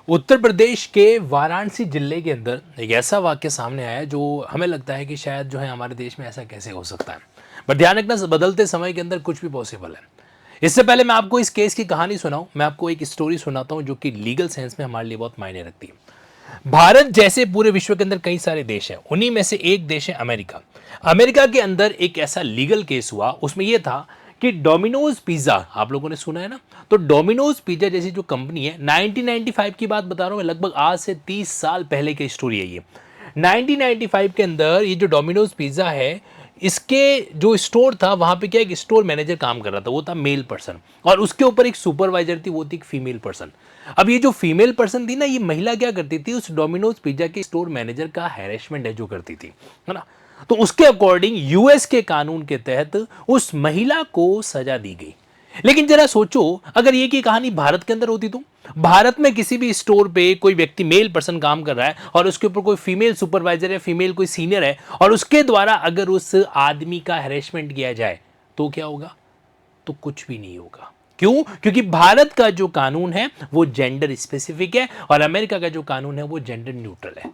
उत्तर प्रदेश के वाराणसी जिले के अंदर एक ऐसा वाक्य सामने आया है जो हमें लगता है कि शायद जो है हमारे देश में ऐसा कैसे हो सकता है। बट ध्यान रखना, बदलते समय के अंदर कुछ भी पॉसिबल है। इससे पहले मैं आपको इस केस की कहानी सुनाऊं, मैं आपको एक स्टोरी सुनाता हूं जो कि लीगल सेंस में हमारे लिए बहुत मायने रखती है। भारत जैसे पूरे विश्व के अंदर कई सारे देश हैं, उन्हीं में से एक देश है अमेरिका। अमेरिका के अंदर एक ऐसा लीगल केस हुआ, उसमें यह था कि डोमिनोज पिज्जा, आप लोगों ने सुना है ना, तो डोमिनोज पिज्जा जैसी जो कंपनी है, 1995 की बात बता रहा हूं मैं, लगभग आज से 30 साल पहले की स्टोरी है ये। 1995 के अंदर ये जो डोमिनोज पिज्जा है, इसके जो स्टोर था वहां पे क्या, एक स्टोर मैनेजर काम कर रहा था, वो था मेल पर्सन, और उसके ऊपर एक सुपरवाइजर थी, वो थी एक फीमेल पर्सन। अब ये जो फीमेल पर्सन थी ना, ये महिला क्या करती थी, उस डोमिनोज पिज्जा के स्टोर मैनेजर का हैरेसमेंट है जो करती थी, है ना। तो उसके अकॉर्डिंग यूएस के कानून के तहत उस महिला को सजा दी गई। लेकिन जरा सोचो, अगर ये की कहानी भारत के अंदर होती तो भारत में किसी भी स्टोर पे कोई व्यक्ति मेल पर्सन काम कर रहा है और उसके ऊपर कोई फीमेल सुपरवाइजर है, फीमेल कोई सीनियर है, और उसके द्वारा अगर उस आदमी का हैरेसमेंट किया जाए तो क्या होगा? तो कुछ भी नहीं होगा। क्यों? क्योंकि भारत का जो कानून है वो जेंडर स्पेसिफिक है और अमेरिका का जो कानून है वो जेंडर न्यूट्रल है।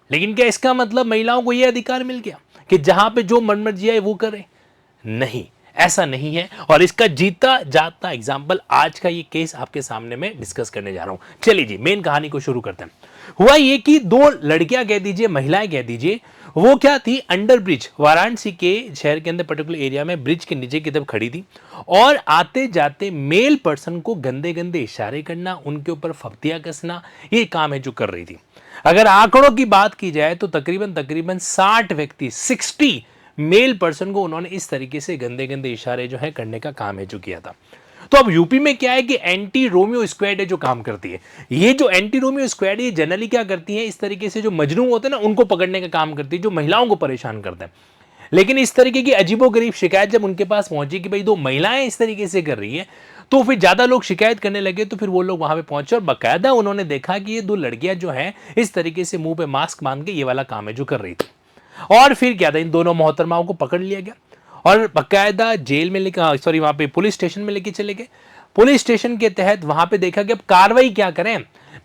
लेकिन क्या इसका मतलब महिलाओं को यह अधिकार मिल गया कि जहां पे जो मन मर्जी आए वो करें? नहीं, ऐसा नहीं है। और इसका जीता जाता एग्जाम्पल आज का ये केस आपके सामने में डिस्कस करने जा रहा हूं। चलिए जी, मेन कहानी को शुरू करते हैं। हुआ ये कि दो लड़कियां कह दीजिए, महिलाएं कह दीजिए, वो क्या थी, अंडर ब्रिज, वाराणसी के शहर के अंदर पर्टिकुलर एरिया में ब्रिज के नीचे की तरफ खड़ी थी और आते जाते मेल पर्सन को गंदे गंदे इशारे करना, उनके ऊपर फब्तियां कसना, ये काम है जो कर रही थी। अगर आंकड़ों की बात की जाए तो तकरीबन तकरीबन 60 व्यक्ति, 60 मेल पर्सन को उन्होंने इस तरीके से गंदे गंदे इशारे जो है करने का काम है जो किया था। तो अब यूपी में क्या है कि एंटी रोमियो स्क्वाड है जो काम करती है। ये जो एंटी रोमियो स्क्वाड है जनरली क्या करती है, इस तरीके से जो मजनू होते हैं ना उनको पकड़ने का काम करती है, जो महिलाओं को परेशान करते हैं। लेकिन इस तरीके की अजीबोगरीब शिकायत जब उनके पास पहुंची कि भाई दो महिलाएं इस तरीके से कर रही है, तो फिर ज्यादा लोग शिकायत करने लगे। तो फिर वो लोग वहां पे पहुंचे और बाकायदा उन्होंने देखा कि ये दो लड़कियां जो है इस तरीके से मुंह पे मास्क बांध के ये वाला काम है जो कर रही थी। और फिर क्या था, इन दोनों मोहतरमाओं को पकड़ लिया गया और बाकायदा जेल में लेकर, सॉरी, वहां पे पुलिस स्टेशन में लेके चले गए। पुलिस स्टेशन के तहत वहां पे देखा कि अब कार्रवाई क्या करें।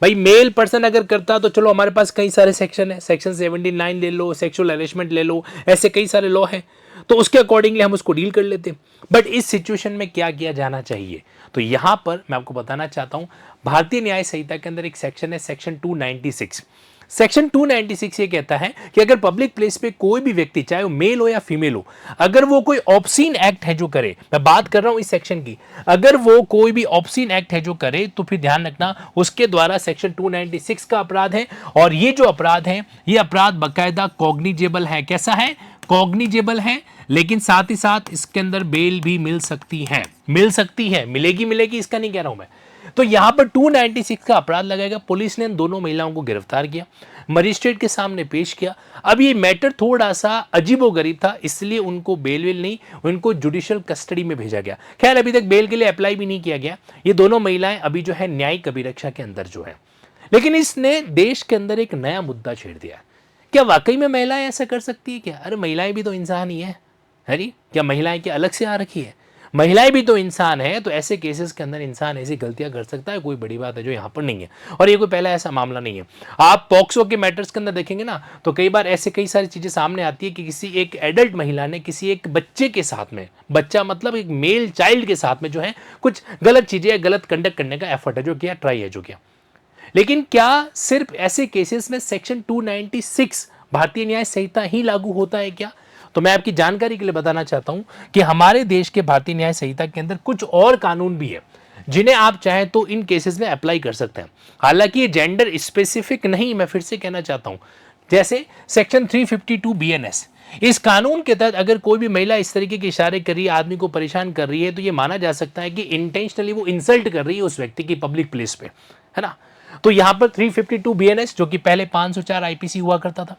भाई मेल पर्सन अगर करता तो चलो हमारे पास कई सारे सेक्शन है, सेक्शन 79 ले लो, सेक्सुअल हैरेसमेंट ले लो, ऐसे कई सारे लॉ हैं, तो उसके अकॉर्डिंगली हम उसको डील कर लेते। बट इस सिचुएशन में क्या किया जाना चाहिए, तो यहां पर मैं आपको बताना चाहता हूं, भारतीय न्याय संहिता के अंदर एक सेक्शन है, सेक्शन 296। सेक्शन 296 ये कहता है कि अगर पब्लिक प्लेस पे कोई भी व्यक्ति, चाहे वो मेल हो या फीमेल हो, अगर वो कोई ऑब्सीन एक्ट है जो करे, मैं बात कर रहा हूं इस सेक्शन की, अगर वो कोई भी ऑब्सीन एक्ट है जो करे तो फिर ध्यान रखना उसके द्वारा सेक्शन 296 का अपराध है। और ये जो अपराध है, ये अपराध बाकायदा कॉग्निजेबल है। कैसा है? कॉग्निजेबल है। लेकिन साथ ही साथ इसके अंदर बेल भी मिल सकती है, मिल सकती है, मिलेगी मिलेगी इसका नहीं कह रहा हूं मैं। तो यहां पर 296 का अपराध लगाएगा। पुलिस ने दोनों महिलाओं को गिरफ्तार किया, मजिस्ट्रेट के सामने पेश किया। अब ये मैटर थोड़ा सा अजीबोगरीब था, इसलिए उनको बेल वेल नहीं, उनको जुडिशियल कस्टडी में भेजा गया। खैर अभी तक बेल के लिए अप्लाई भी नहीं किया गया। ये दोनों महिलाएं अभी जो है न्यायिक अभिरक्षा के अंदर जो है। लेकिन इसने देश के अंदर एक नया मुद्दा छेड़ दिया। क्या वाकई में महिलाएं ऐसा कर सकती है क्या? अरे महिलाएं भी तो इंसान ही है। अरे क्या महिलाएं क्या अलग से आ रखी है? महिलाएं भी तो इंसान है। तो ऐसे केसेस के अंदर इंसान ऐसी गलतियां कर सकता है, कोई बड़ी बात है जो यहाँ पर नहीं है। और ये कोई पहला ऐसा मामला नहीं है। आप पॉक्सो के मैटर्स के अंदर देखेंगे ना, तो कई बार ऐसे कई सारी चीजें सामने आती है कि किसी एक एडल्ट महिला ने किसी एक बच्चे के साथ में, बच्चा मतलब एक मेल चाइल्ड के साथ में जो है कुछ गलत चीजें, गलत कंडक्ट करने का एफर्ट है जो किया, ट्राई है जो किया। लेकिन क्या सिर्फ ऐसे केसेस में सेक्शन 296 भारतीय न्याय संहिता ही लागू होता है क्या? तो मैं आपकी जानकारी के लिए बताना चाहता हूं कि हमारे देश के भारतीय न्याय संहिता के अंदर कुछ और कानून भी है जिन्हें आप चाहें तो इन केसेस में अप्लाई कर सकते हैं। हालांकि ये जेंडर स्पेसिफिक नहीं, मैं फिर से कहना चाहता हूं। जैसे सेक्शन 352 बीएनएस, इस कानून के तहत अगर कोई भी महिला इस तरीके के इशारे कर रही है, आदमी को परेशान कर रही है, तो ये माना जा सकता है कि इंटेंशनली वो इंसल्ट कर रही है उस व्यक्ति की पब्लिक प्लेस पे, है ना। तो यहां पर 352 बीएनएस, जो कि पहले 504 आईपीसी हुआ करता था,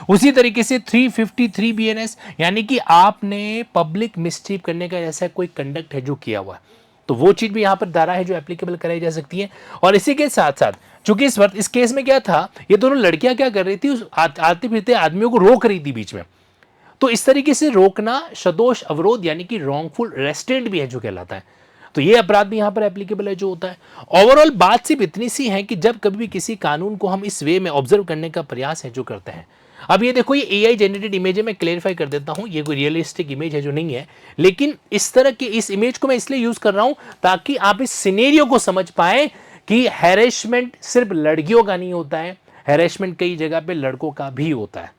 उसी तरीके से 353 बीएनएस, यानी कि आपने पब्लिक मिसचीफ करने का ऐसा कोई कंडक्ट है जो किया हुआ है, तो वो चीज भी यहां पर धारा है जो एप्लीकेबल कराई जा सकती है। और इसी के साथ साथ चूंकि इस वक्त इस केस में क्या था, ये दोनों लड़कियां क्या कर रही थी, उस आते फिरते आदमियों को रोक रही थी बीच में। तो इस तरीके से रोकना सदोष अवरोध यानी कि रॉन्गफुल रेस्ट्रेंट भी है जो कहलाता है। तो ये अपराध भी यहाँ पर एप्लीकेबल है जो होता है। ओवरऑल बात सिर्फ इतनी सी है कि जब कभी भी किसी कानून को हम इस वे में ऑब्जर्व करने का प्रयास है जो करते हैं, अब ये देखो, ये एआई जनरेटेड इमेज है, मैं क्लेरिफाई कर देता हूँ, ये कोई रियलिस्टिक इमेज है जो नहीं है, लेकिन इस तरह की इस इमेज को मैं इसलिए यूज कर रहा हूं ताकि आप इस सिनेरियो को समझ पाए कि हैरेसमेंट सिर्फ लड़कियों का नहीं होता है, हैरेसमेंट कई जगह पे लड़कों का भी होता है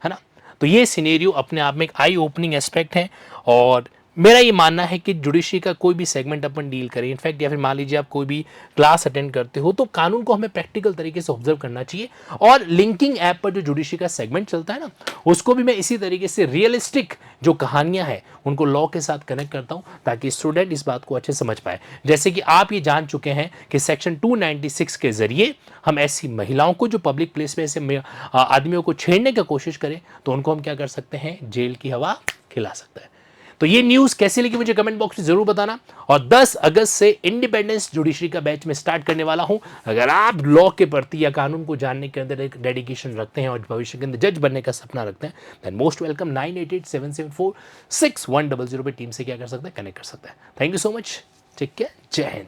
ना। तो ये सिनेरियो अपने आप में एक आई ओपनिंग एस्पेक्ट है, और मेरा ये मानना है कि जुडिशरी का कोई भी सेगमेंट अपन डील करें, इनफैक्ट या फिर मान लीजिए आप कोई भी क्लास अटेंड करते हो, तो कानून को हमें प्रैक्टिकल तरीके से ऑब्जर्व करना चाहिए। और लिंकिंग ऐप पर जो जुडिशरी का सेगमेंट चलता है ना, उसको भी मैं इसी तरीके से रियलिस्टिक जो कहानियां हैं उनको लॉ के साथ कनेक्ट करता हूं ताकि स्टूडेंट इस बात को अच्छे समझ पाए। जैसे कि आप ये जान चुके हैं कि सेक्शन 296 के जरिए हम ऐसी महिलाओं को जो पब्लिक प्लेस में ऐसे आदमियों को छेड़ने की कोशिश करें तो उनको हम क्या कर सकते हैं, जेल की हवा खिला सकते हैं। तो ये न्यूज़ कैसी लगी मुझे कमेंट बॉक्स में जरूर बताना। और 10 अगस्त से इंडिपेंडेंस जुडिशरी का बैच में स्टार्ट करने वाला हूं। अगर आप लॉ के प्रति या कानून को जानने के अंदर एक डेडिकेशन रखते हैं और भविष्य के अंदर जज बनने का सपना रखते हैं, देन मोस्ट वेलकम। 9887746100 पे टीम से क्या कर सकते हैं, कनेक्ट कर सकते हैं। Thank you so much, take care, जय हिंद।